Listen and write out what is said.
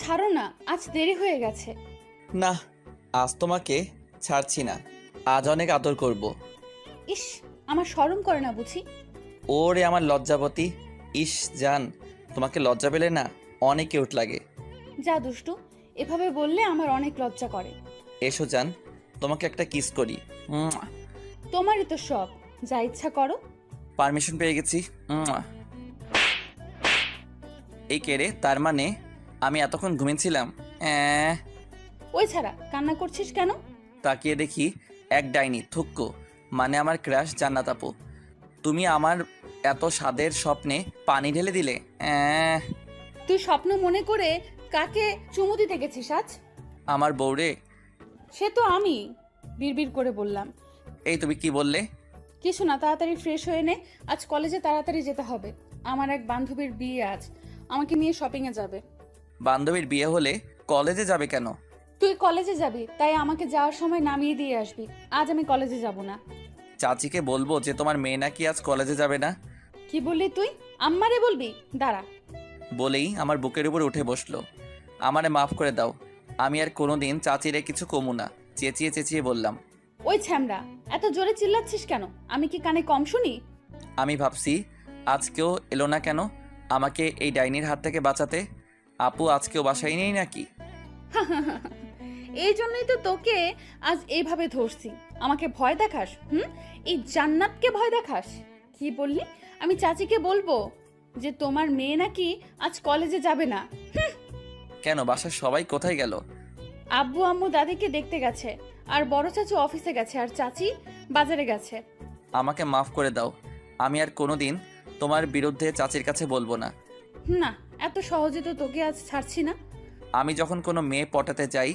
ছাড়ো না, আজ দেরি হয়ে গেছে। না, আজ তোমাকে ছাড়ছি না। আজ অনেক আদর করব। ইস, আমার শরম করে না বুঝি? ওরে আমার লজ্জাবতী। ইস জান, তোমাকে লজ্জা পেলে না অনেক কিউট লাগে। যা দুষ্টু, এভাবে বললে আমার অনেক লজ্জা করে। এসো জান, তোমাকে একটা কিস করি। তোমারই তো সব, যা ইচ্ছা করো। পারমিশন পেয়ে গেছি। এই কেড়ে, তার মানে আমি এতক্ষণ ঘুমিয়েছিলাম। ওই ছাড়া কান্না করছিস কেন? তাকিয়ে দেখি এক ডাইনি থুক্কো, মানে আমার ক্রাশ জান্নাত আপু। তুমি আমার এত স্বাদের স্বপ্নে পানি ঢেলে দিলে। তুই স্বপ্ন মনে করে কাকে চুমু দিতে গেছিস আজ? আমার বউরে। সে তো আমি, বিড়বিড় করে বললাম। এই তুমি কি বললে? কিছু না, তাড়াতাড়ি ফ্রেশ হয়ে নে, আজ কলেজে তাড়াতাড়ি যেতে হবে। আমার এক বান্ধবীর বিয়ে আজ, আমাকে নিয়ে শপিং এ যাবে। বান্ধবীর বিয়ে হলে কলেজে যাবে কেন? তুই কলেজে যাবি, তাই আমাকে যাওয়ার সময় নামিয়ে দিয়ে আসবি। আজ আমি কলেজে যাব না। চাচিকে বলবো যে তোমার মেয়ে নাকি আজ কলেজে যাবে না। কি বললি তুই? আম্মারে বলবি? দাঁড়া। বলেই আমার বুকের উপর উঠে বসলো। আমারে মাফ করে দাও, আমি আর কোনোদিন চাচিরে কিছু কমু না। চেঁচিয়ে চেঁচিয়ে বললাম। ওই ছ্যামরা, এত জোরে চিল্লাচ্ছিস কেন? আমি কি কানে কম শুনি? আমি ভাবছি আজকেও এলো না কেন আমাকে এই ডাইনির হাত থেকে বাঁচাতে। আপু আজকেও বাসায় নেই নাকি? এই জন্যই তো তোকে আজ এইভাবে ধরছি। আমাকে ভয় দেখাস? এই জান্নাতকে ভয় দেখাস? কি বললি? আমি চাচিকে বলবো যে তোমার মেয়ে নাকি আজ কলেজে যাবে না? কেন, বাসার সবাই কোথায় গেল? আব্বু আম্মু দাদিকে দেখতে গেছে, আর বড় চাচু অফিসে গেছে, আর চাচি বাজারে গেছে। আমাকে মাফ করে দাও, আমি আর কোনোদিন তোমার বিরুদ্ধে চাচির কাছে বলবো না। না, এত সহজে তো তোকে আজ ছাড়ছি না। আমি যখন কোনো মেয়ে পটাতে যাই